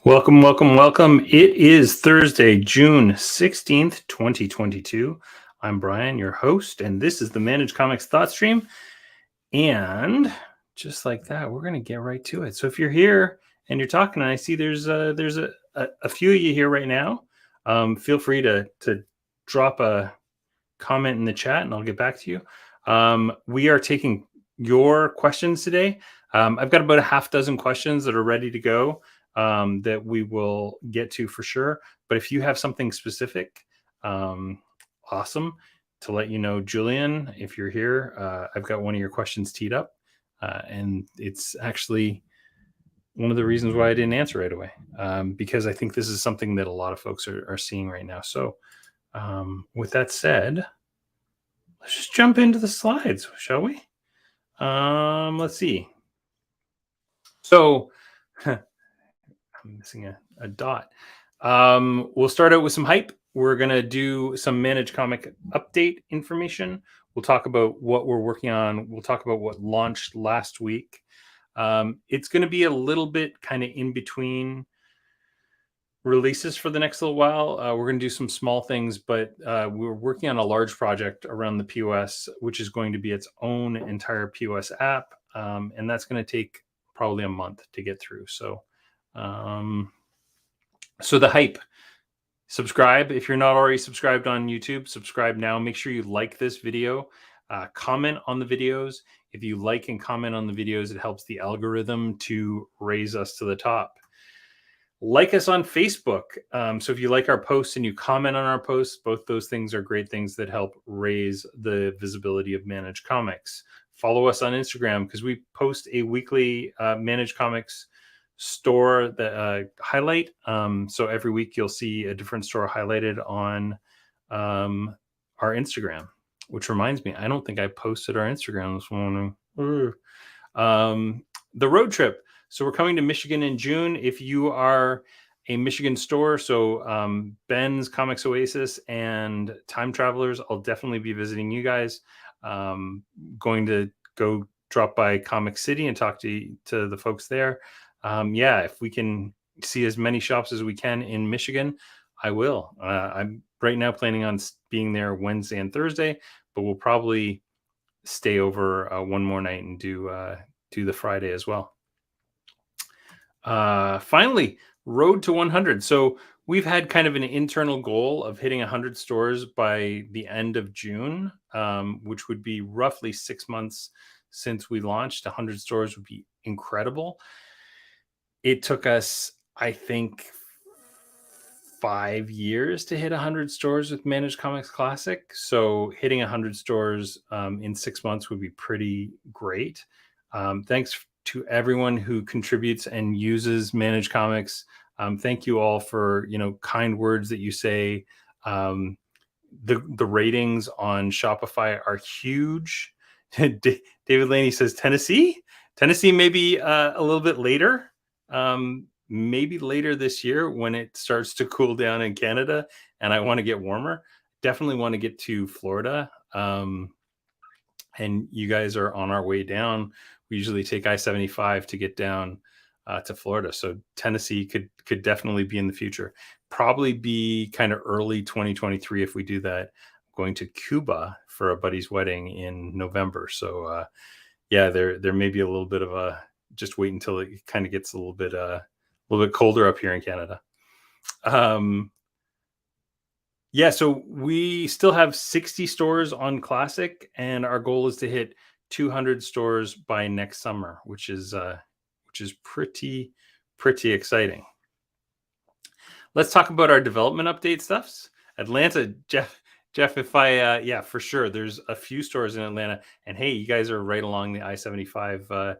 Welcome, welcome, welcome. It is Thursday, June 16th, 2022. I'm Brian, your host, and this is the Managed Comics Thoughtstream. And just like that, we're going to get right to it. So if you're here and you're talking, and I see there's a few of you here right now, feel free to drop a comment in the chat and I'll get back to you. We are taking your questions today. I've got about a half dozen questions that are ready to go that we will get to for sure. But if you have something specific, awesome. To let you know, Julian, if you're here, I've got one of your questions teed up. And it's actually one of the reasons why I didn't answer right away, because I think this is something that a lot of folks are seeing right now. So with that said, let's just jump into the slides, shall we? Let's see. So I'm missing a dot. We'll start out with some hype. We're going to do some Managed Comic update information. We'll talk about what we're working on. We'll talk about what launched last week. It's going to be a little bit kind of in between releases for the next little while. We're going to do some small things, but we're working on a large project around the POS, which is going to be its own entire POS app. And that's going to take probably a month to get through. So the hype. Subscribe. If you're not already subscribed on YouTube, subscribe now. Make sure you like this video. Comment on the videos. If you like and comment on the videos, it helps the algorithm to raise us to the top. Like us on Facebook. So if you like our posts and you comment on our posts, both those things are great things that help raise the visibility of Managed Comics. Follow us on Instagram because we post a weekly Managed Comics store that highlight. So every week you'll see a different store highlighted on our Instagram, which reminds me, I don't think I posted our Instagram this morning. The road trip. So we're coming to Michigan in June. If you are a Michigan store, so Ben's Comics Oasis and Time Travelers, I'll definitely be visiting you guys. Going to go drop by Comic City and talk to the folks there. If we can see as many shops as we can in Michigan, I will. I'm right now planning on being there Wednesday and Thursday, but we'll probably stay over one more night and do the Friday as well. Finally, road to 100. So we've had kind of an internal goal of hitting 100 stores by the end of June, which would be roughly 6 months since we launched. 100 stores would be incredible. It took us, I think, 5 years to hit 100 stores with Managed Comics Classic. So hitting 100 stores in 6 months would be pretty great. Thanks to everyone who contributes and uses Managed Comics. Thank you all for kind words that you say. The ratings on Shopify are huge. David Laney says Tennessee maybe a little bit later. Maybe later this year when it starts to cool down in Canada and I want to get warmer. Definitely want to get to Florida. And you guys are on our way down. We usually take I-75 to get down to Florida. So Tennessee could definitely be in the future. Probably be kind of early 2023 if we do that. I'm going to Cuba for a buddy's wedding in November. So there may be a little bit of a just wait until it kind of gets a little bit colder up here in Canada. So we still have 60 stores on Classic, and our goal is to hit 200 stores by next summer, which is pretty exciting. Let's talk about our development update stuffs. Atlanta, Jeff, if I for sure, there's a few stores in Atlanta, and hey, you guys are right along the I-75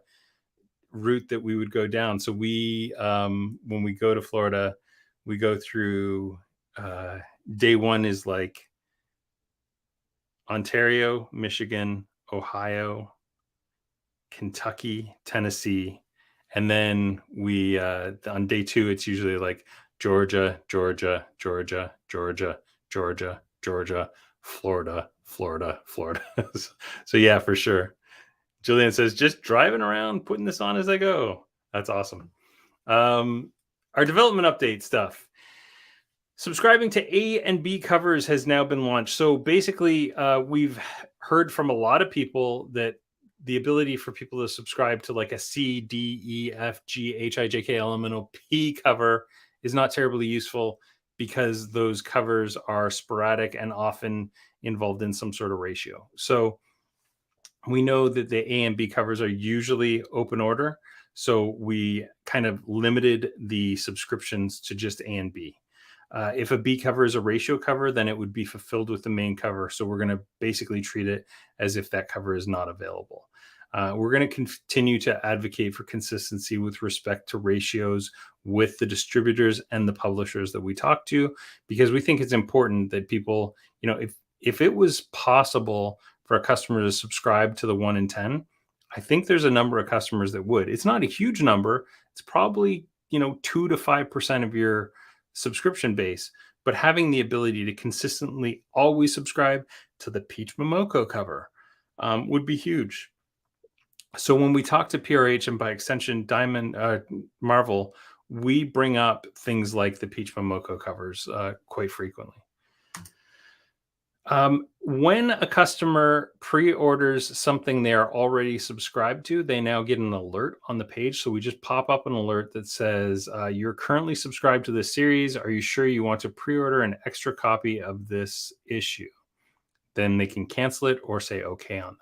route that we would go down. So we when we go to Florida, we go through day one is like Ontario, Michigan, Ohio, Kentucky, Tennessee, and then we on day two it's usually like Georgia, Florida. So yeah, for sure. Julian says, just driving around, putting this on as I go. That's awesome. Our development update stuff. Subscribing to A and B covers has now been launched. So basically, we've heard from a lot of people that the ability for people to subscribe to like a C, D, E, F, G, H, I, J, K, L, M, N, O, P cover is not terribly useful because those covers are sporadic and often involved in some sort of ratio. So we know that the A and B covers are usually open order. So we kind of limited the subscriptions to just A and B. If a B cover is a ratio cover, then it would be fulfilled with the main cover. So we're going to basically treat it as if that cover is not available. We're going to continue to advocate for consistency with respect to ratios with the distributors and the publishers that we talk to, because we think it's important that people, if it was possible for a customer to subscribe to the 1 in 10, I think there's a number of customers that would. It's not a huge number. It's probably, 2 to 5% of your subscription base, but having the ability to consistently always subscribe to the Peach Momoko cover would be huge. So when we talk to PRH and by extension Diamond Marvel, we bring up things like the Peach Momoko covers quite frequently. When a customer pre-orders something they are already subscribed to, they now get an alert on the page. So we just pop up an alert that says, you're currently subscribed to this series. Are you sure you want to pre-order an extra copy of this issue? Then they can cancel it or say okay on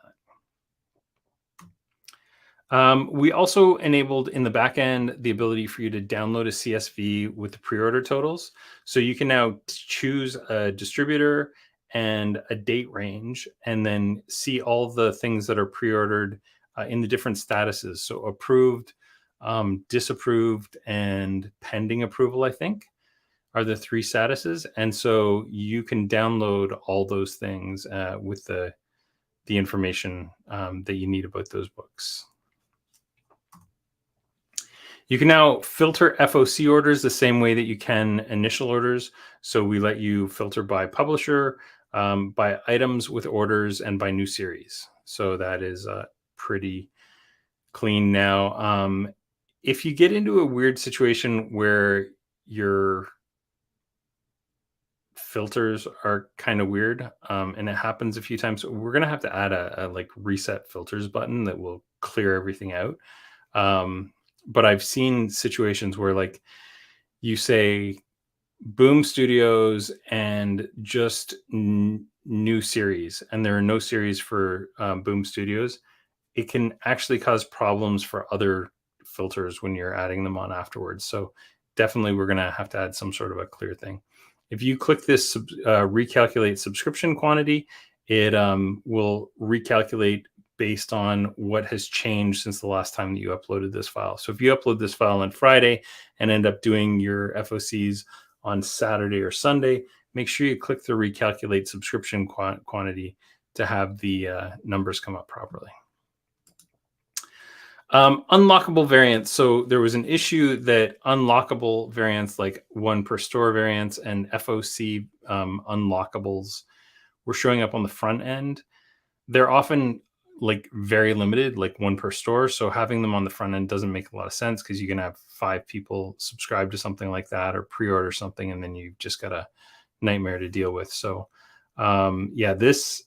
that. We also enabled in the back end the ability for you to download a CSV with the pre-order totals. So you can now choose a distributor and a date range, and then see all the things that are pre-ordered in the different statuses. So approved, disapproved, and pending approval, I think, are the 3 statuses. And so you can download all those things with the information that you need about those books. You can now filter FOC orders the same way that you can initial orders. So we let you filter by publisher, by items with orders, and by new series. So that is pretty clean now. If you get into a weird situation where your filters are kind of weird, and it happens a few times, we're going to have to add a like reset filters button that will clear everything out. But I've seen situations where like you say Boom Studios and just new series, and there are no series for Boom Studios. It can actually cause problems for other filters when you're adding them on afterwards. So definitely we're going to have to add some sort of a clear thing. If you click this recalculate subscription quantity, it will recalculate based on what has changed since the last time that you uploaded this file. So if you upload this file on Friday and end up doing your FOCs on Saturday or Sunday, make sure you click the recalculate subscription quantity to have the numbers come up properly. Unlockable variants. So there was an issue that unlockable variants like 1 per store variants and FOC unlockables were showing up on the front end. They're often like very limited, like 1 per store. So having them on the front end doesn't make a lot of sense, because you can have 5 people subscribe to something like that or pre-order something, and then you've just got a nightmare to deal with. So yeah, this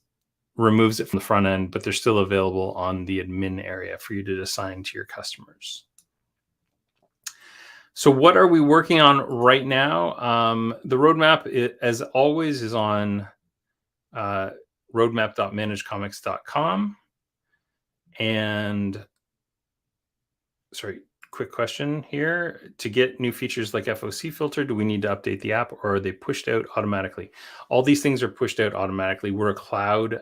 removes it from the front end, but they're still available on the admin area for you to assign to your customers. So what are we working on right now? The roadmap, as always, is on roadmap.managedcomics.com. And sorry, quick question here. To get new features like FOC filter, do we need to update the app, or are they pushed out automatically? All these things are pushed out automatically. We're a cloud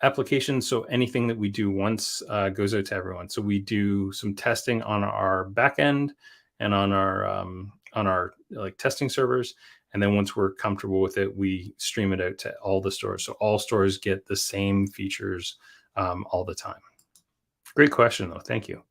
application, so anything that we do once goes out to everyone. So we do some testing on our back end and on our like testing servers. And then once we're comfortable with it, we stream it out to all the stores. So all stores get the same features all the time. Great question, though. Thank you.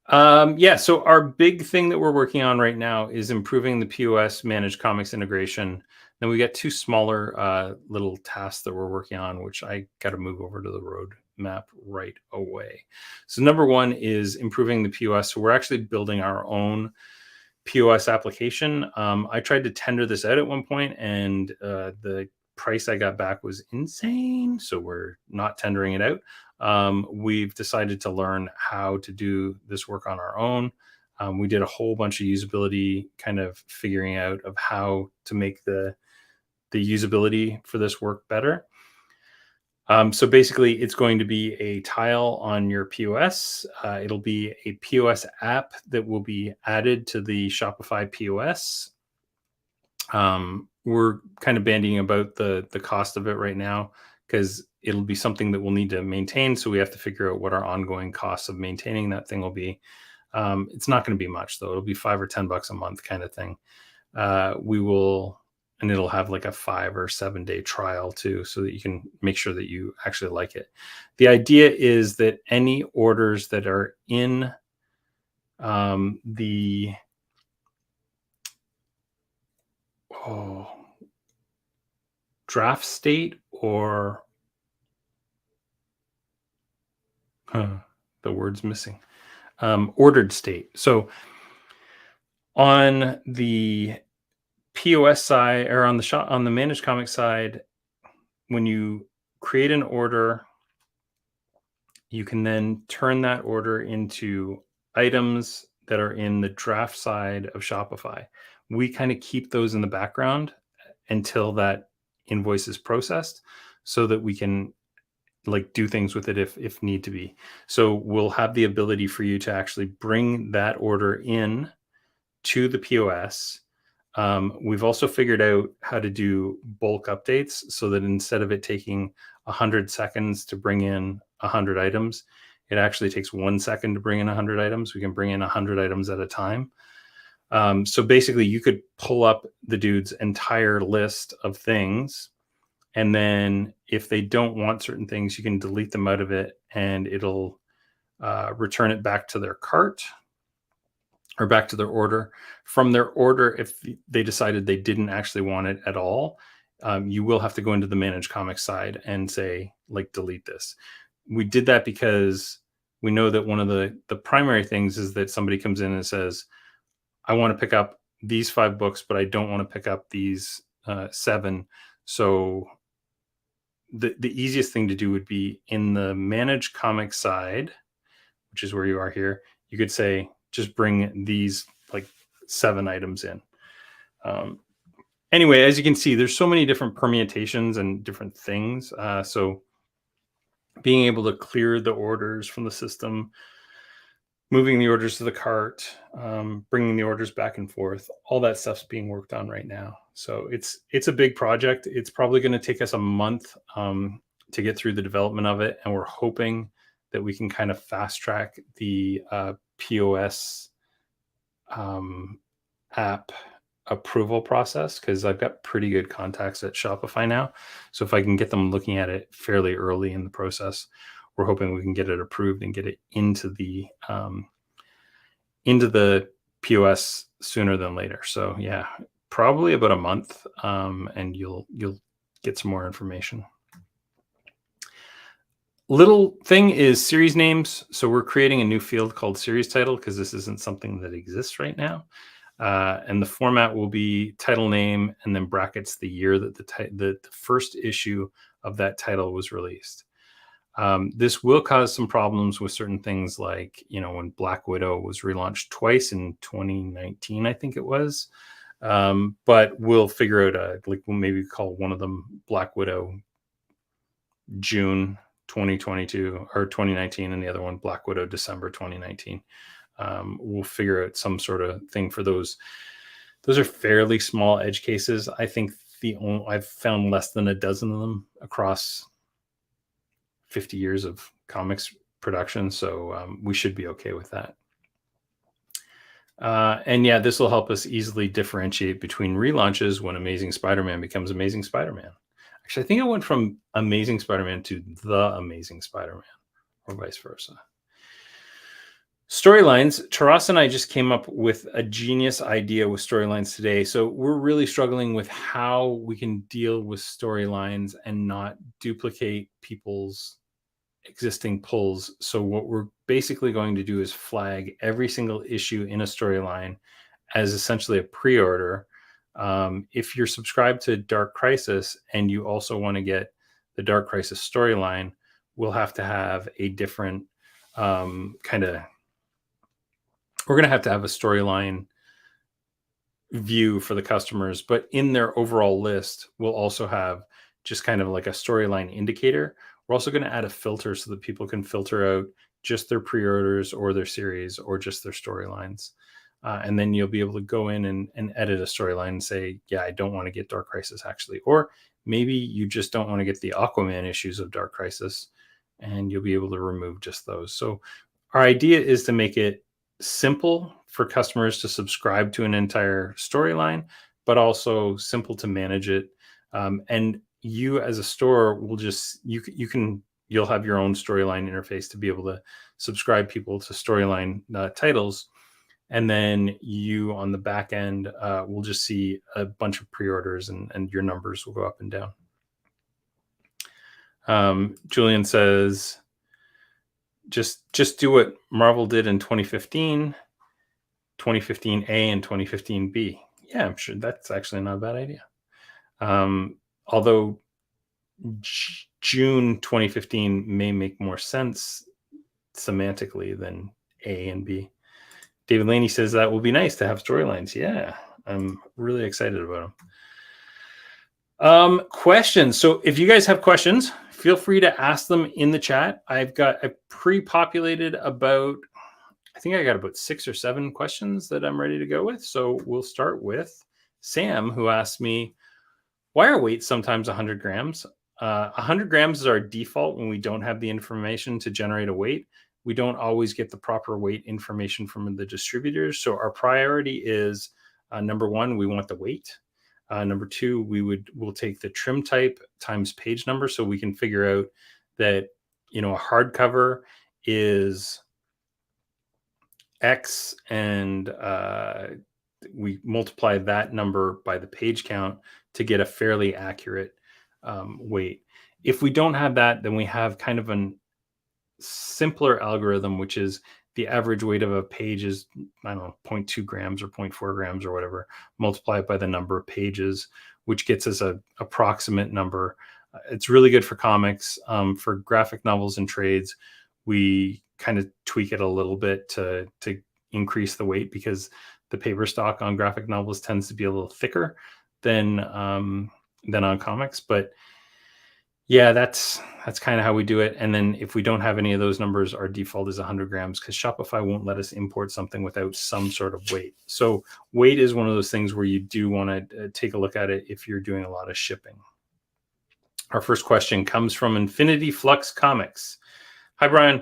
Yeah, so our big thing that we're working on right now is improving the POS managed comics integration Then we got two smaller little tasks that we're working on, which I got to move over to the roadmap right away. So number one is improving the POS. So we're actually building our own POS application. I tried to tender this out at one point, and the price I got back was insane. So we're not tendering it out. We've decided to learn how to do this work on our own. We did a whole bunch of usability kind of figuring out of how to make the usability for this work better. So basically, it's going to be a tile on your POS. It'll be a POS app that will be added to the Shopify POS. We're kind of bandying about the cost of it right now because it'll be something that we'll need to maintain. So we have to figure out what our ongoing costs of maintaining that thing will be. It's not going to be much though. It'll be $5 or $10 a month kind of thing. And it'll have like a 5 or 7 day trial too, so that you can make sure that you actually like it. The idea is that any orders that are in the draft state or the word's missing, ordered state. So on the POS side or on the managed comic side, when you create an order, you can then turn that order into items that are in the draft side of Shopify. We kind of keep those in the background until that invoice is processed so that we can like do things with it if need to be. So we'll have the ability for you to actually bring that order in to the POS. We've also figured out how to do bulk updates so that instead of it taking 100 seconds to bring in 100 items, it actually takes 1 second to bring in 100 items. We can bring in 100 items at a time. So basically, you could pull up the dude's entire list of things, and then if they don't want certain things, you can delete them out of it, and it'll return it back to their cart or back to their order. From their order, if they decided they didn't actually want it at all, you will have to go into the managed comics side and say, like, delete this. We did that because we know that one of the primary things is that somebody comes in and says, I want to pick up these 5 books, but I don't want to pick up these 7. So the easiest thing to do would be in the managed comics side, which is where you are here. You could say, just bring these like 7 items in. Anyway, as you can see, there's so many different permutations and different things. So being able to clear the orders from the system, moving the orders to the cart, bringing the orders back and forth, all that stuff's being worked on right now. So it's a big project. It's probably going to take us a month to get through the development of it. And we're hoping that we can kind of fast track the POS app approval process, because I've got pretty good contacts at Shopify now. So if I can get them looking at it fairly early in the process, we're hoping we can get it approved and get it into the POS sooner than later. So yeah, probably about a month, and you'll get some more information. Little thing is series names. So we're creating a new field called series title because this isn't something that exists right now. And the format will be title name and then brackets the year that the first issue of that title was released. This will cause some problems with certain things like, when Black Widow was relaunched twice in 2019, I think it was. But we'll figure out we'll maybe call one of them Black Widow June 2022 or 2019, and the other one Black Widow December 2019. We'll figure out some sort of thing for those. Those are fairly small edge cases. I think I've found less than a dozen of them across 50 years of comics production. So we should be okay with that. And yeah, this will help us easily differentiate between relaunches when Amazing Spider-Man becomes Amazing Spider-Man. Actually, I think I went from Amazing Spider-Man to The Amazing Spider-Man, or vice versa. Storylines. Taras and I just came up with a genius idea with storylines today. So we're really struggling with how we can deal with storylines and not duplicate people's existing pulls. So what we're basically going to do is flag every single issue in a storyline as essentially a pre-order. If you're subscribed to Dark Crisis and you also want to get the Dark Crisis storyline, we'll have to have a different we're going to have a storyline view for the customers, but in their overall list, we'll also have just kind of like a storyline indicator. We're also going to add a filter so that people can filter out just their pre-orders or their series or just their storylines. And then you'll be able to go in and edit a storyline and say, yeah, I don't want to get Dark Crisis actually. Or maybe you just don't want to get the Aquaman issues of Dark Crisis, and you'll be able to remove just those. So our idea is to make it simple for customers to subscribe to an entire storyline, but also simple to manage it. And you as a store will just, you'll have your own storyline interface to be able to subscribe people to storyline titles. And then you on the back end will just see a bunch of pre-orders and your numbers will go up and down. Julian says, just do what Marvel did in 2015, 2015A and 2015B. Yeah, I'm sure that's actually not a bad idea. Although June 2015 may make more sense semantically than A and B. David Laney says that will be nice to have storylines. Yeah, I'm really excited about them. Questions. So if you guys have questions, feel free to ask them in the chat. I pre-populated about 6 or 7 questions that I'm ready to go with. So we'll start with Sam, who asked me, why are weights sometimes 100 grams? 100 grams is our default when we don't have the information to generate a weight. We don't always get the proper weight information from the distributors. So our priority is, number one, we want the weight. Number two, we'll take the trim type times page number, so we can figure out that, a hardcover is X, and we multiply that number by the page count to get a fairly accurate weight. If we don't have that, then we have kind of a simpler algorithm, which is the average weight of a page is, 0.2 grams or 0.4 grams or whatever, multiply it by the number of pages, which gets us a approximate number. It's really good for comics. For graphic novels and trades, we kind of tweak it a little bit to increase the weight, because the paper stock on graphic novels tends to be a little thicker than on comics. But yeah, that's kind of how we do it. And then if we don't have any of those numbers, our default is 100 grams, because Shopify won't let us import something without some sort of weight. So weight is one of those things where you do want to take a look at it if you're doing a lot of shipping. Our first question comes from Infinity Flux Comics. Hi, Brian.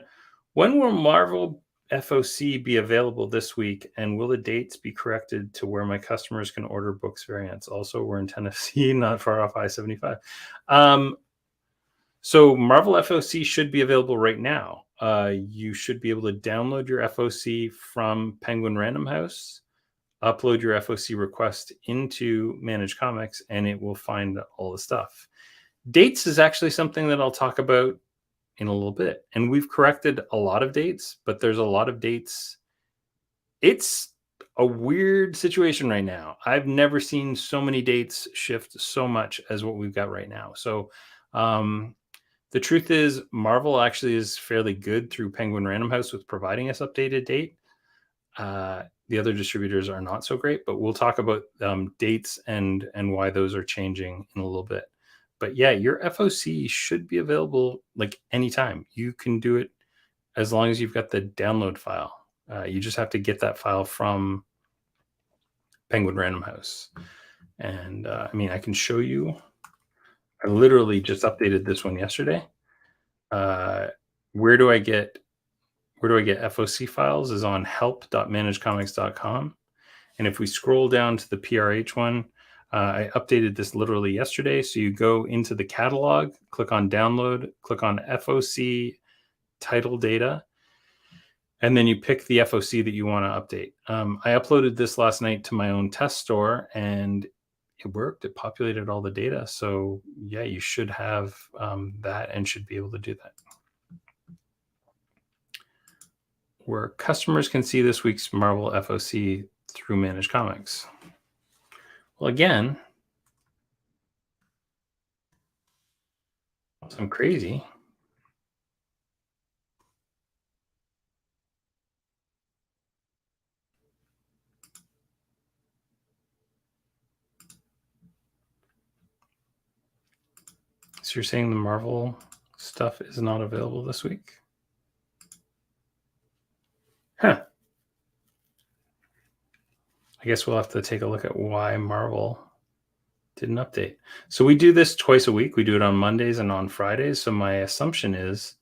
When will Marvel FOC be available this week, and will the dates be corrected to where my customers can order books variants? Also, we're in Tennessee, not far off I-75. So Marvel FOC should be available right now. You should be able to download your FOC from Penguin Random House, upload your FOC request into Manage Comics, and it will find all the stuff. Dates is actually something that I'll talk about in a little bit. And we've corrected a lot of dates, but there's a lot of dates. It's a weird situation right now. I've never seen so many dates shift so much as what we've got right now. So the truth is, Marvel actually is fairly good through Penguin Random House with providing us updated date. The other distributors are not so great, but we'll talk about dates and why those are changing in a little bit. But yeah, your FOC should be available like anytime. You can do it as long as you've got the download file. You just have to get that file from Penguin Random House. And I can show you. I literally just updated this one yesterday. Where do I get FOC files is on help.managecomics.com. And if we scroll down to the PRH one, I updated this literally yesterday. So you go into the catalog, click on download, click on FOC title data. And then you pick the FOC that you want to update. I uploaded this last night to my own test store, and it worked. It populated all the data. So yeah, you should have that and should be able to do that. Where customers can see this week's Marvel FOC through Managed Comics. Well, again, I'm crazy. So you're saying the Marvel stuff is not available this week? Huh. I guess we'll have to take a look at why Marvel didn't update. So we do this twice a week. We do it on Mondays and on Fridays. So my assumption is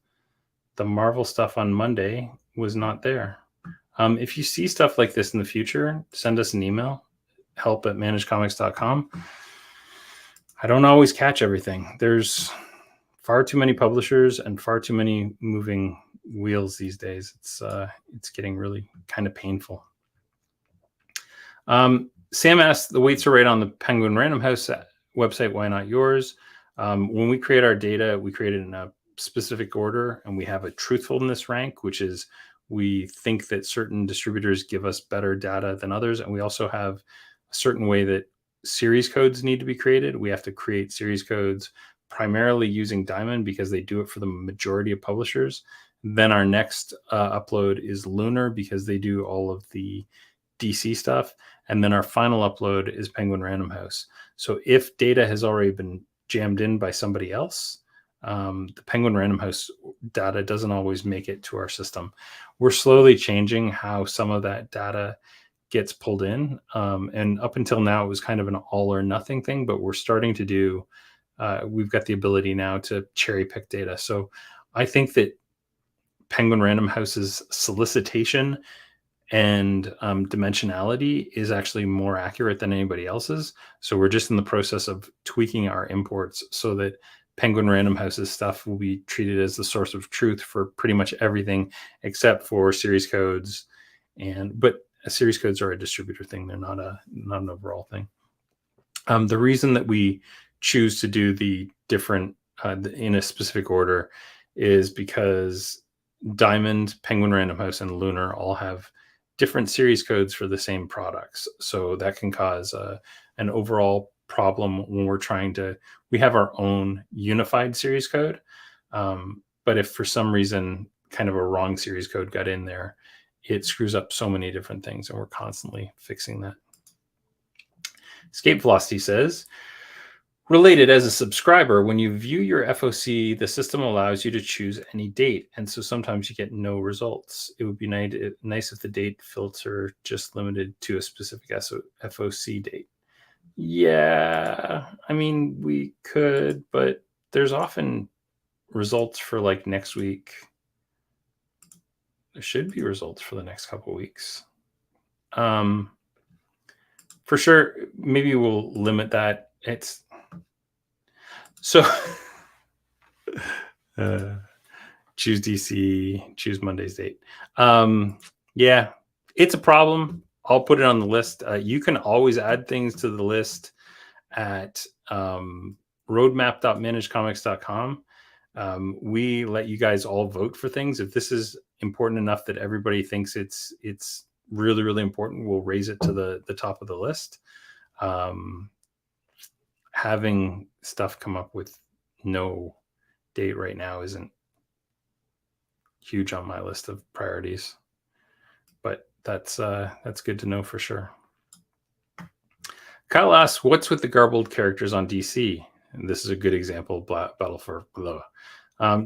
the Marvel stuff on Monday was not there. If you see stuff like this in the future, send us an email, help@managedcomics.com. I don't always catch everything. There's far too many publishers and far too many moving wheels these days. It's getting really kind of painful. Sam asked, the weights are right on the Penguin Random House website. Why not yours? When we create our data, we create it in a specific order, and we have a truthfulness rank, which is we think that certain distributors give us better data than others. And we also have a certain way that series codes need to be created. We have to create series codes primarily using Diamond because they do it for the majority of publishers. Then our next upload is Lunar because they do all of the DC stuff. And then our final upload is Penguin Random House. So if data has already been jammed in by somebody else, the Penguin Random House data doesn't always make it to our system. We're slowly changing how some of that data gets pulled in. And up until now, it was kind of an all or nothing thing, but we're starting to do, we've got the ability now to cherry pick data. So I think that Penguin Random House's solicitation and dimensionality is actually more accurate than anybody else's. So we're just in the process of tweaking our imports so that Penguin Random House's stuff will be treated as the source of truth for pretty much everything except for series codes. But series codes are a distributor thing. They're not an overall thing. The reason that we choose to do the different in a specific order is because Diamond, Penguin Random House, and Lunar all have different series codes for the same products. So that can cause an overall problem when we're trying to, we have our own unified series code. But if for some reason kind of a wrong series code got in there, it screws up so many different things, and we're constantly fixing that. Escape Velocity says, related, as a subscriber, when you view your FOC, the system allows you to choose any date. And so sometimes you get no results. It would be nice if the date filter just limited to a specific FOC date. Yeah, I mean, we could, but there's often results for like next week. There should be results for the next couple of weeks. For sure, maybe we'll limit that. It's so choose DC, choose Monday's date. Yeah, it's a problem. I'll put it on the list. You can always add things to the list at roadmap.managedcomics.com. We let you guys all vote for things. If this is important enough that everybody thinks it's really, really important, we'll raise it to the top of the list. Having stuff come up with no date right now isn't huge on my list of priorities, but that's good to know for sure. Kyle asks, what's with the garbled characters on DC? And this is a good example of Battle for Blah.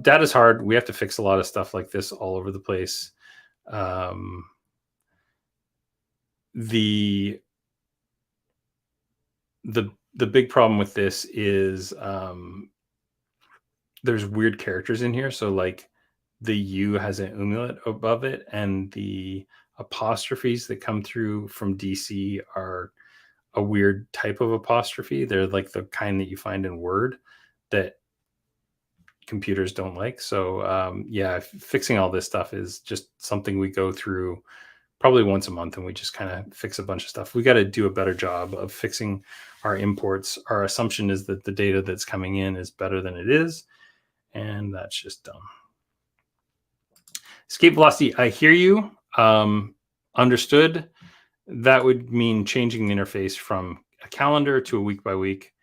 Data's hard. We have to fix a lot of stuff like this all over the place. The big problem with this is there's weird characters in here. So like the U has an umlaut above it, and the apostrophes that come through from DC are a weird type of apostrophe. They're like the kind that you find in Word that computers don't like. So yeah, fixing all this stuff is just something we go through probably once a month, and we just kind of fix a bunch of stuff. We got to do a better job of fixing our imports. Our assumption is that the data that's coming in is better than it is, and that's just dumb. Escape velocity, I hear you. Understood. That would mean changing the interface from a calendar to a week by week,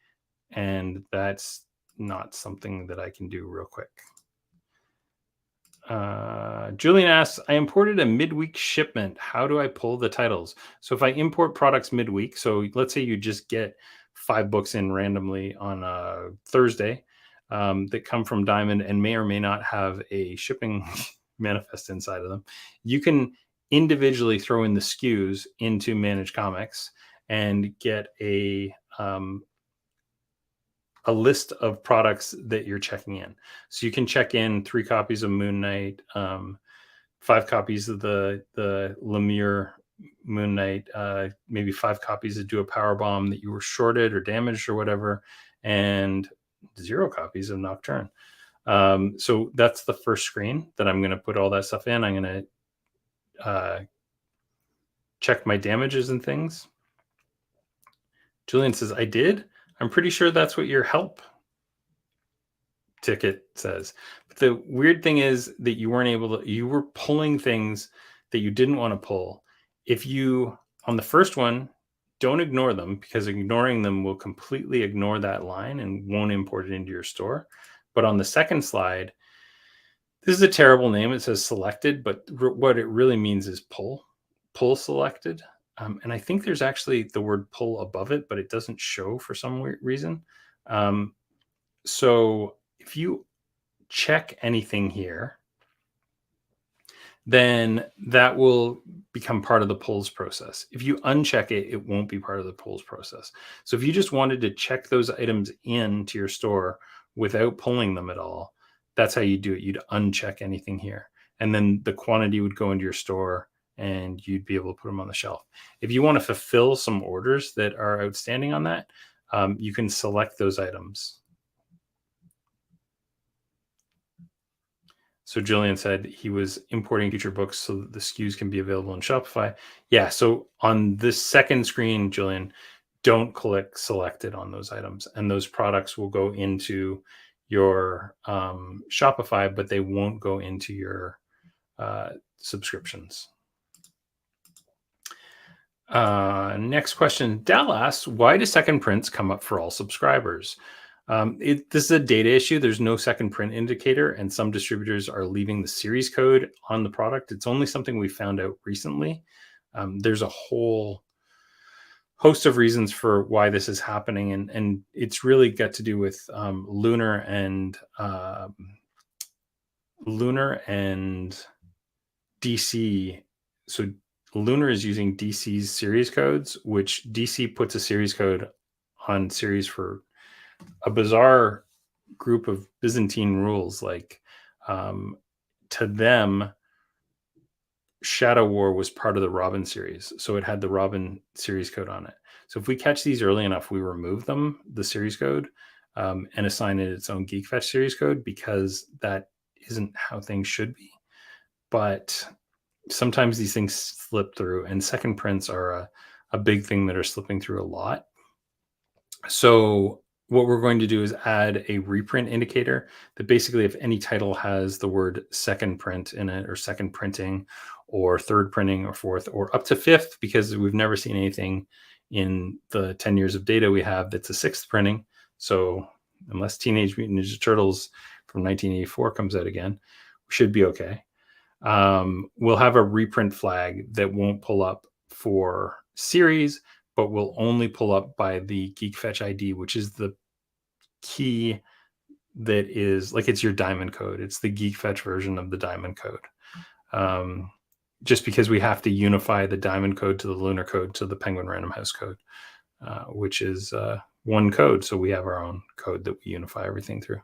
and that's not something that I can do real quick. Julian asks, I imported a midweek shipment. How do I pull the titles? So if I import products midweek, so let's say you just get 5 books in randomly on a Thursday that come from Diamond and may or may not have a shipping manifest inside of them, you can individually throw in the SKUs into Manage Comics and get a list of products that you're checking in. So you can check in 3 copies of Moon Knight, 5 copies of the Lemire Moon Knight, maybe 5 copies of Do a Power Bomb that you were shorted or damaged or whatever, and 0 copies of Nocturne. So that's the first screen that I'm going to put all that stuff in. I'm going to check my damages and things. Julian says, I did. I'm pretty sure that's what your help ticket says. But the weird thing is that you weren't able to, you were pulling things that you didn't want to pull. If you, on the first one, don't ignore them, because ignoring them will completely ignore that line and won't import it into your store. But on the second slide, this is a terrible name. It says selected, but what it really means is pull selected. And I think there's actually the word pull above it, but it doesn't show for some weird reason. So if you check anything here, then that will become part of the pulls process. If you uncheck it, it won't be part of the pulls process. So if you just wanted to check those items into your store without pulling them at all, that's how you do it. You'd uncheck anything here, and then the quantity would go into your store and you'd be able to put them on the shelf. If you want to fulfill some orders that are outstanding on that, you can select those items. So Julian said he was importing future books so that the SKUs can be available in Shopify. Yeah, so on this second screen, Julian, don't click selected on those items, and those products will go into your Shopify, but they won't go into your subscriptions. Next question. Dal asks, why do second prints come up for all subscribers? This is a data issue. There's no second print indicator, and some distributors are leaving the series code on the product. It's only something we found out recently. There's a whole host of reasons for why this is happening, and it's really got to do with Lunar and DC. So Lunar is using DC's series codes, which DC puts a series code on series for a bizarre group of Byzantine rules. Like to them, Shadow War was part of the Robin series, so it had the Robin series code on it. So if we catch these early enough, we remove them, the series code, and assign it its own Geek Fetch series code, because that isn't how things should be. But sometimes these things slip through, and second prints are a big thing that are slipping through a lot. So what we're going to do is add a reprint indicator that basically, if any title has the word second print in it, or second printing, or third printing, or fourth, or up to fifth, because we've never seen anything in the 10 years of data we have that's a sixth printing. So unless Teenage Mutant Ninja Turtles from 1984 comes out again, we should be okay. We'll have a reprint flag that won't pull up for series, but will only pull up by the Geek Fetch ID, which is the key that is like, it's your diamond code. It's the Geek Fetch version of the diamond code. Just because we have to unify the diamond code to the lunar code to the Penguin Random House code, which is one code. So we have our own code that we unify everything through.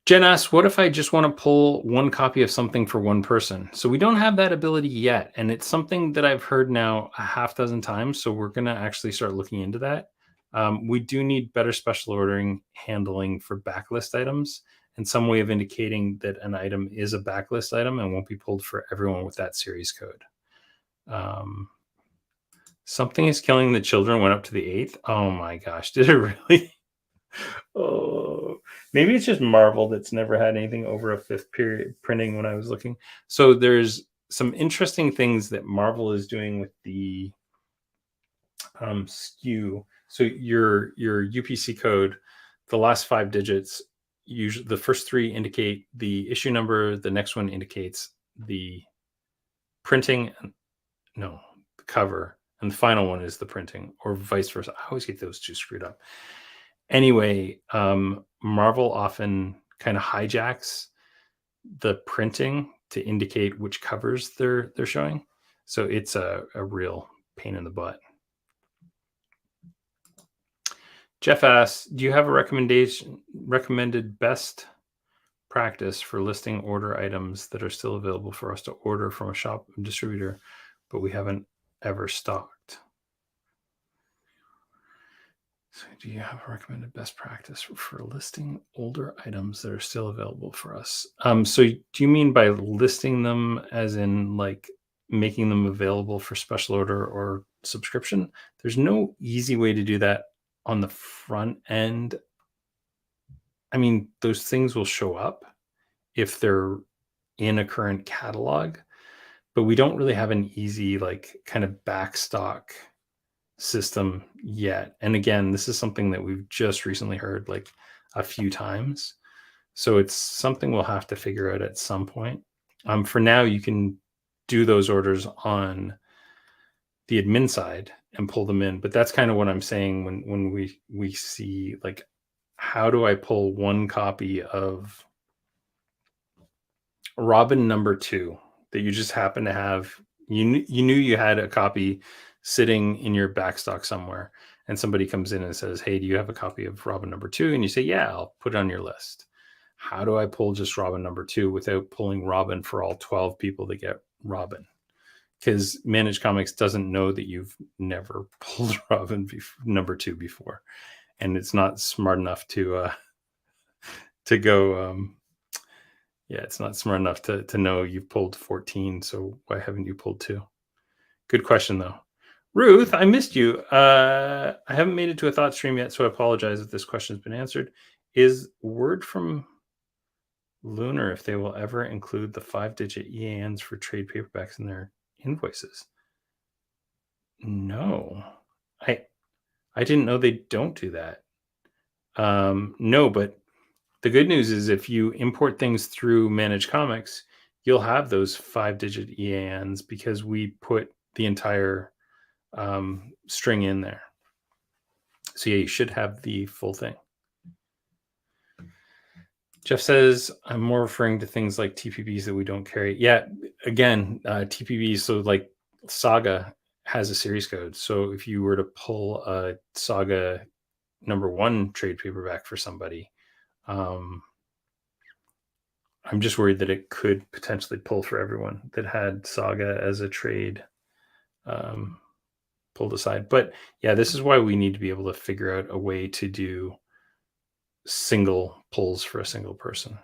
Jen asks, what if I just want to pull one copy of something for one person? So we don't have that ability yet. And it's something that I've heard now a half dozen times. So we're going to actually start looking into that. We do need better special ordering handling for backlist items and some way of indicating that an item is a backlist item and won't be pulled for everyone with that series code. Something is killing the children went up to the 8th. Oh my gosh, did it really? Oh, maybe it's just Marvel that's never had anything over a fifth period printing when I was looking. So there's some interesting things that Marvel is doing with the SKU. So your UPC code, the last 5 digits, usually the first 3 indicate the issue number, the next one indicates the printing, no, the cover, and the final one is the printing, or vice versa. I always get those two screwed up. Anyway, Marvel often kind of hijacks the printing to indicate which covers they're showing. So it's a real pain in the butt. Jeff asks, do you have a recommended best practice for listing order items that are still available for us to order from a shop distributor, but we haven't ever stocked? So do you have a recommended best practice for listing older items that are still available for us? So do you mean by listing them as in like making them available for special order or subscription? There's no easy way to do that on the front end. I mean, those things will show up if they're in a current catalog, but we don't really have an easy like kind of backstock system yet. And again, this is something that we've just recently heard like a few times. So it's something we'll have to figure out at some point. For now, you can do those orders on the admin side and pull them in. But that's kind of what I'm saying when we see like, how do I pull one copy of Robin #2 that you just happen to have? You knew you had a copy sitting in your backstock somewhere, and somebody comes in and says, hey, do you have a copy of Robin #2? And you say, yeah, I'll put it on your list. How do I pull just Robin #2 without pulling Robin for all 12 people that get Robin? Because Managed Comics doesn't know that you've never pulled Robin #2 before, and it's not smart enough to go. It's not smart enough to know you've pulled 14. So why haven't you pulled 2? Good question, though. Ruth, I missed you. I haven't made it to a Thoughtstream yet, so I apologize if this question has been answered. Is word from Lunar if they will ever include the 5-digit EANs for trade paperbacks in their invoices? No, I didn't know they don't do that. No, but the good news is if you import things through Managed Comics, you'll have those 5-digit EANs because we put the entire string in there. So yeah, you should have the full thing. Jeff says, I'm more referring to things like TPBs that we don't carry. Yeah, again, TPBs, so like Saga has a series code. So if you were to pull a Saga #1 trade paperback for somebody, I'm just worried that it could potentially pull for everyone that had Saga as a trade pulled aside. But yeah, this is why we need to be able to figure out a way to do single pulls for a single person.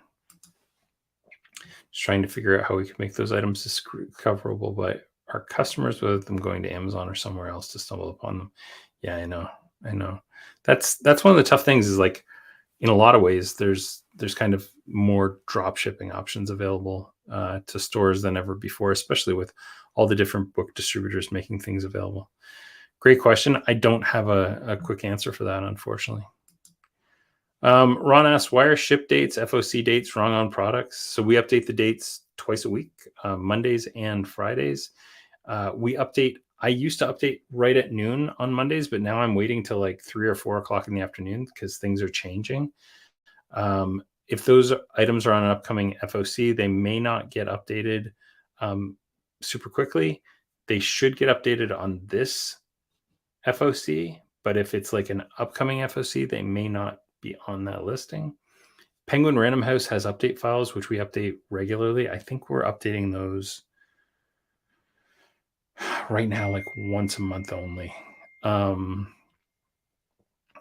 Just trying to figure out how we can make those items discoverable by our customers without them going to Amazon or somewhere else to stumble upon them. Yeah, I know. That's one of the tough things is like, in a lot of ways, there's kind of more drop shipping options available to stores than ever before, especially with all the different book distributors making things available. Great question. I don't have a quick answer for that, unfortunately. Ron asks, why are ship dates, FOC dates wrong on products? So we update the dates twice a week, Mondays and Fridays. I used to update right at noon on Mondays, but now I'm waiting till like 3 or 4 o'clock in the afternoon because things are changing. If those items are on an upcoming FOC, they may not get updated super quickly. They should get updated on this FOC, but if it's like an upcoming FOC, they may not be on that listing. Penguin Random House has update files, which we update regularly. I think we're updating those right now like once a month only.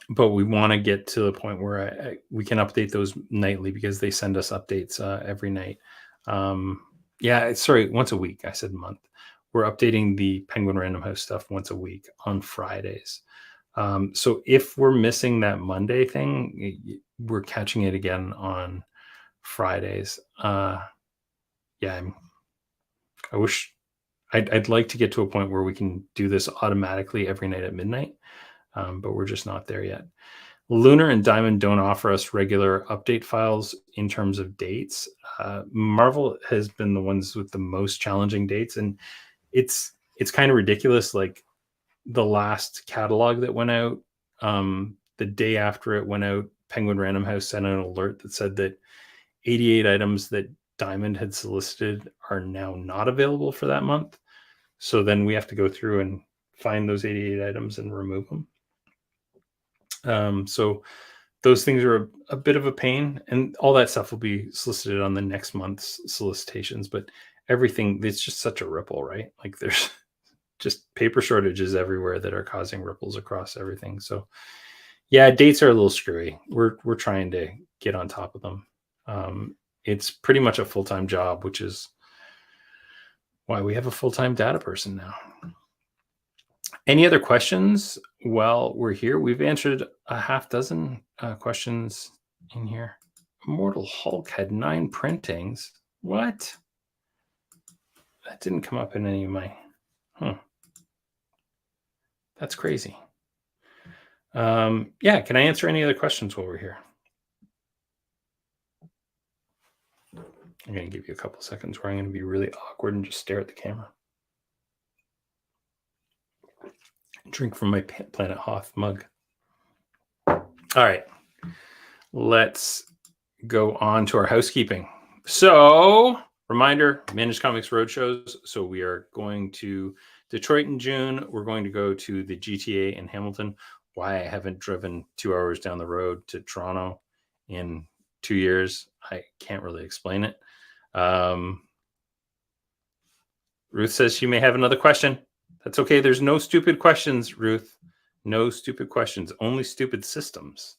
but we want to get to the point where we can update those nightly because they send us updates every night. Yeah, sorry, once a week. I said month. We're updating the Penguin Random House stuff once a week on Fridays. So if we're missing that Monday thing, we're catching it again on Fridays. Yeah, I wish I'd like to get to a point where we can do this automatically every night at midnight, but we're just not there yet. Lunar and Diamond don't offer us regular update files in terms of dates. Marvel has been the ones with the most challenging dates, and it's kind of ridiculous. Like the last catalog that went out, the day after it went out, Penguin Random House sent an alert that said that 88 items that Diamond had solicited are now not available for that month. So then we have to go through and find those 88 items and remove them. So those things are a bit of a pain, and all that stuff will be solicited on the next month's solicitations. But everything, it's just such a ripple, right? Like there's just paper shortages everywhere that are causing ripples across everything. So yeah, dates are a little screwy. We're trying to get on top of them. It's pretty much a full-time job, which is why we have a full-time data person now. Any other questions while we're here? We've answered a half dozen questions in here. Immortal Hulk had 9 printings. What? That didn't come up in any of my... That's crazy. Yeah, can I answer any other questions while we're here? I'm going to give you a couple seconds where I'm going to be really awkward and just stare at the camera. Drink from my Planet Hoth mug. All right. Let's go on to our housekeeping. So, reminder, Managed Comics Roadshows. So we are going to Detroit in June. We're going to go to the GTA in Hamilton. Why I haven't driven 2 hours down the road to Toronto in 2 years, I can't really explain it. Ruth says she may have another question. That's okay. There's no stupid questions, Ruth. No stupid questions, only stupid systems.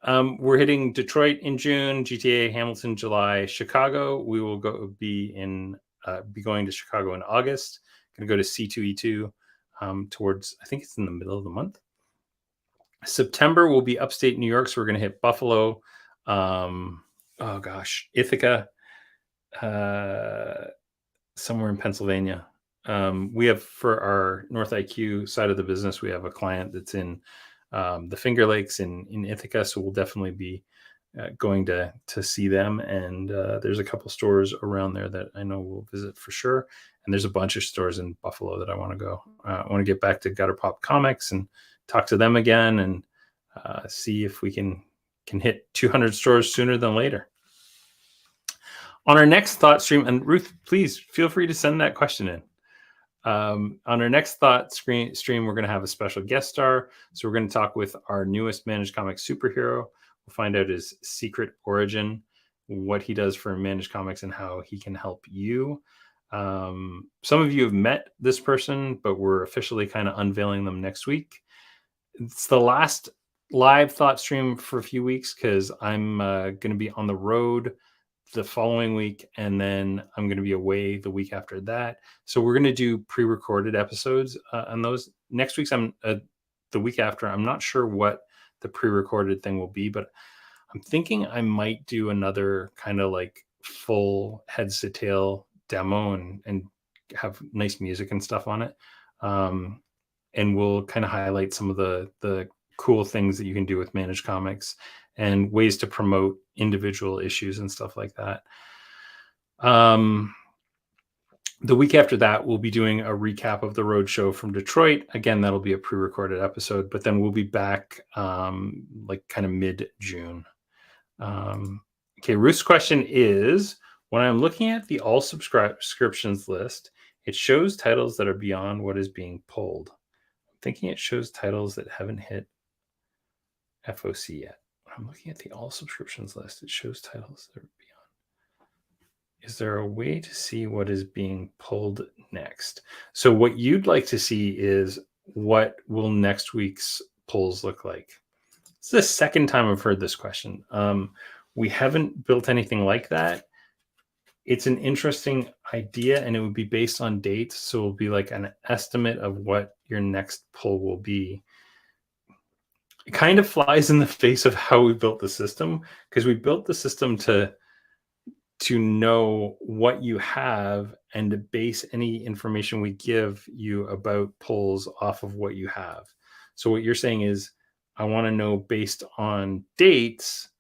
We're hitting Detroit in June, GTA, Hamilton, July, Chicago. We will be going to Chicago in August. Going to go to C2E2 towards, I think it's in the middle of the month. September will be upstate New York, so we're going to hit Buffalo. Ithaca, somewhere in Pennsylvania. We have, for our North IQ side of the business, we have a client that's in the Finger Lakes in Ithaca, so we'll definitely be going to see them. And there's a couple stores around there that I know we'll visit for sure. And there's a bunch of stores in Buffalo that I want to go. I want to get back to Gutter Pop Comics and talk to them again and see if we can hit 200 stores sooner than later. On our next thought stream, and Ruth, please feel free to send that question in. On our next thought stream, we're going to have a special guest star. So we're going to talk with our newest Managed Comics superhero. We'll find out his secret origin, what he does for Managed Comics, and how he can help you. Some of you have met this person, but we're officially kind of unveiling them next week. It's the last live thought stream for a few weeks because I'm going to be on the road the following week, and then I'm going to be away the week after that. So we're going to do pre-recorded episodes on those. Next week's the week after. I'm not sure what the pre-recorded thing will be, but I'm thinking I might do another kind of like full heads to tail demo and have nice music and stuff on it. And we'll kind of highlight some of the cool things that you can do with Managed Comics and ways to promote individual issues and stuff like that. The week after that, we'll be doing a recap of the road show from Detroit. Again, that'll be a pre-recorded episode, but then we'll be back like kind of mid-June. Okay, Ruth's question is, when I'm looking at the all subscriptions list, it shows titles that are beyond what is being pulled. I'm thinking it shows titles that haven't hit FOC yet. I'm looking at the all subscriptions list. It shows titles that are beyond. Is there a way to see what is being pulled next? So what you'd like to see is what will next week's polls look like? It's the second time I've heard this question. We haven't built anything like that. It's an interesting idea, and it would be based on dates. So it'll be like an estimate of what your next poll will be. It kind of flies in the face of how we built the system, because we built the system to know what you have and to base any information we give you about polls off of what you have. So what you're saying is, I want to know based on dates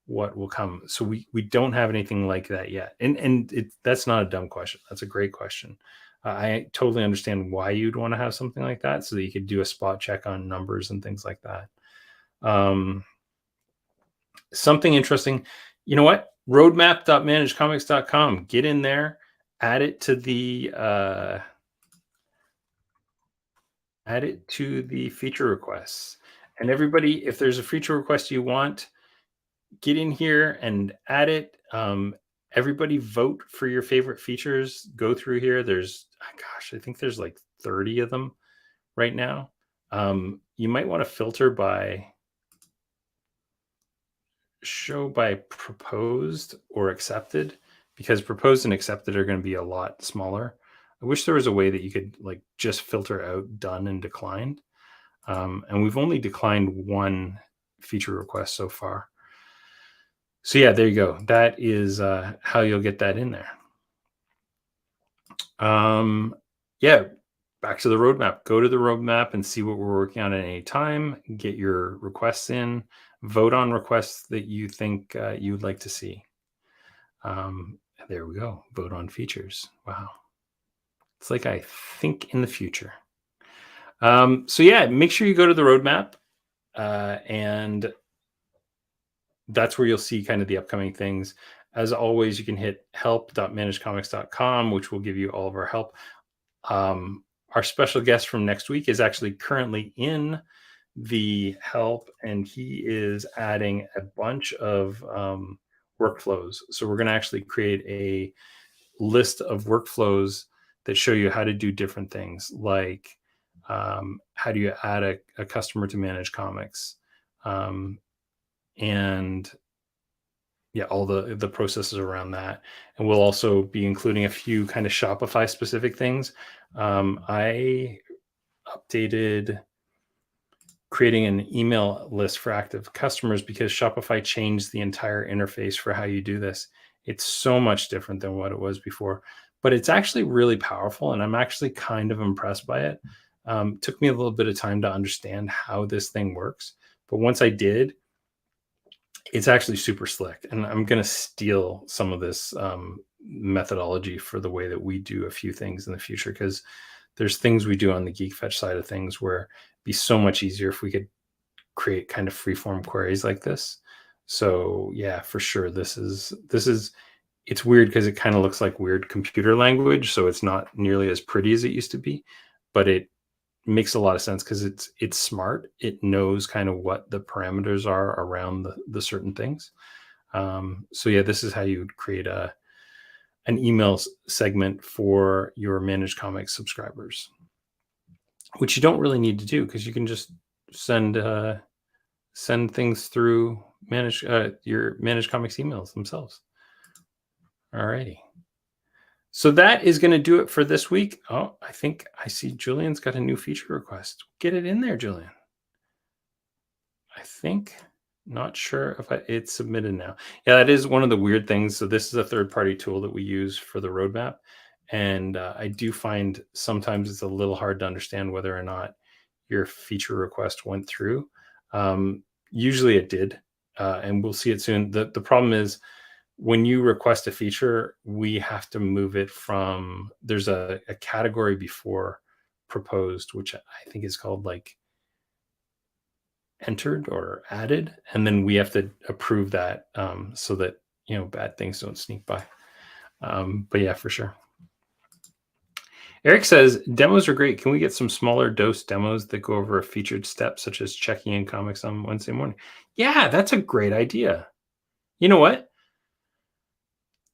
what will come. So we don't have anything like that yet. And that's not a dumb question. That's a great question. I totally understand why you'd want to have something like that, so that you could do a spot check on numbers and things like that. Something interesting. You know what? Roadmap.managedcomics.com. Get in there, add it to the feature requests. And everybody, if there's a feature request you want, get in here and add it. Everybody vote for your favorite features. Go through here. There's, gosh, I think there's like 30 of them right now. You might want to filter by show by proposed or accepted, because proposed and accepted are going to be a lot smaller. I wish there was a way that you could like just filter out done and declined. And we've only declined one feature request so far. So yeah, there you go. That is how you'll get that in there. Yeah, back to the roadmap. Go to the roadmap and see what we're working on at any time. Get your requests in. Vote on requests that you think you'd like to see. There we go. Vote on features. Wow. It's like I think in the future. So yeah, make sure you go to the roadmap, and that's where you'll see kind of the upcoming things. As always, you can hit help.managedcomics.com, which will give you all of our help. Our special guest from next week is actually currently in the help, and he is adding a bunch of workflows. So we're going to actually create a list of workflows that show you how to do different things, like how do you add a customer to Manage Comics, and yeah, all the processes around that. And we'll also be including a few kind of Shopify specific things. I updated creating an email list for active customers because Shopify changed the entire interface for how you do this. It's so much different than what it was before, but it's actually really powerful, and I'm actually kind of impressed by it. Took me a little bit of time to understand how this thing works, but once I did, it's actually super slick. And I'm going to steal some of this methodology for the way that we do a few things in the future, because there's things we do on the Geek Fetch side of things where it'd be so much easier if we could create kind of freeform queries like this. So yeah, for sure. This is it's weird because it kind of looks like weird computer language. So it's not nearly as pretty as it used to be, but it makes a lot of sense because it's smart. It knows kind of what the parameters are around the certain things. So yeah, this is how you would create an email segment for your Managed Comics subscribers, which you don't really need to do because you can just send things through your Managed Comics emails themselves. Alrighty. So that is going to do it for this week. Oh, I think I see Julian's got a new feature request. Get it in there, Julian. I think, not sure if it's submitted now. Yeah, that is one of the weird things. So this is a third-party tool that we use for the roadmap. And I do find sometimes it's a little hard to understand whether or not your feature request went through. Usually it did, and we'll see it soon. The problem is, when you request a feature, we have to move it from, there's a category before proposed, which I think is called like entered or added. And then we have to approve that so that, bad things don't sneak by. But yeah, for sure. Eric says, demos are great. Can we get some smaller dose demos that go over a featured step, such as checking in comics on Wednesday morning? Yeah, that's a great idea. You know what?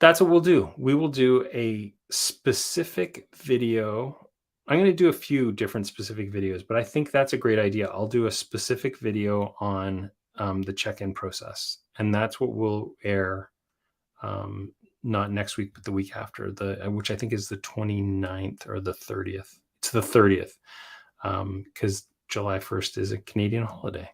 That's what we'll do. We will do a specific video I'm going to do a few different specific videos, but I think that's a great idea. I'll do a specific video on the check-in process, and that's what will air not next week, but the week after, which I think is the 29th or the 30th. It's the 30th because July 1st is a Canadian holiday.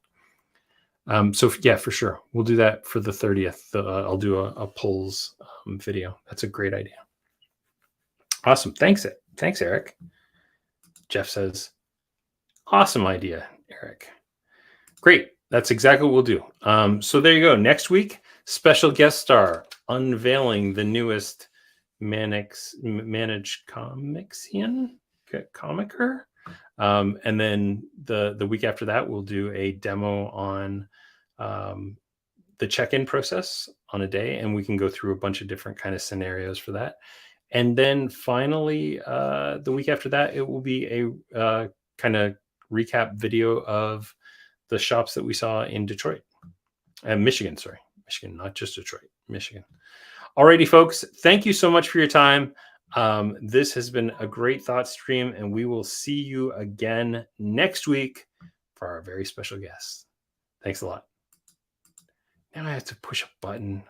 So yeah, for sure. We'll do that for the 30th. I'll do a polls video. That's a great idea. Awesome. Thanks, Eric. Jeff says, awesome idea, Eric. Great. That's exactly what we'll do. So there you go. Next week, special guest star unveiling the newest managed comixian comicer. And then the week after that, we'll do a demo on the check-in process on a day, and we can go through a bunch of different kind of scenarios for that. And then finally, the week after that, it will be a kind of recap video of the shops that we saw in Detroit and Michigan, not just Detroit, Michigan. Alrighty, folks, thank you so much for your time. This has been a great Thoughtstream, and we will see you again next week for our very special guest. Thanks a lot. Now I have to push a button.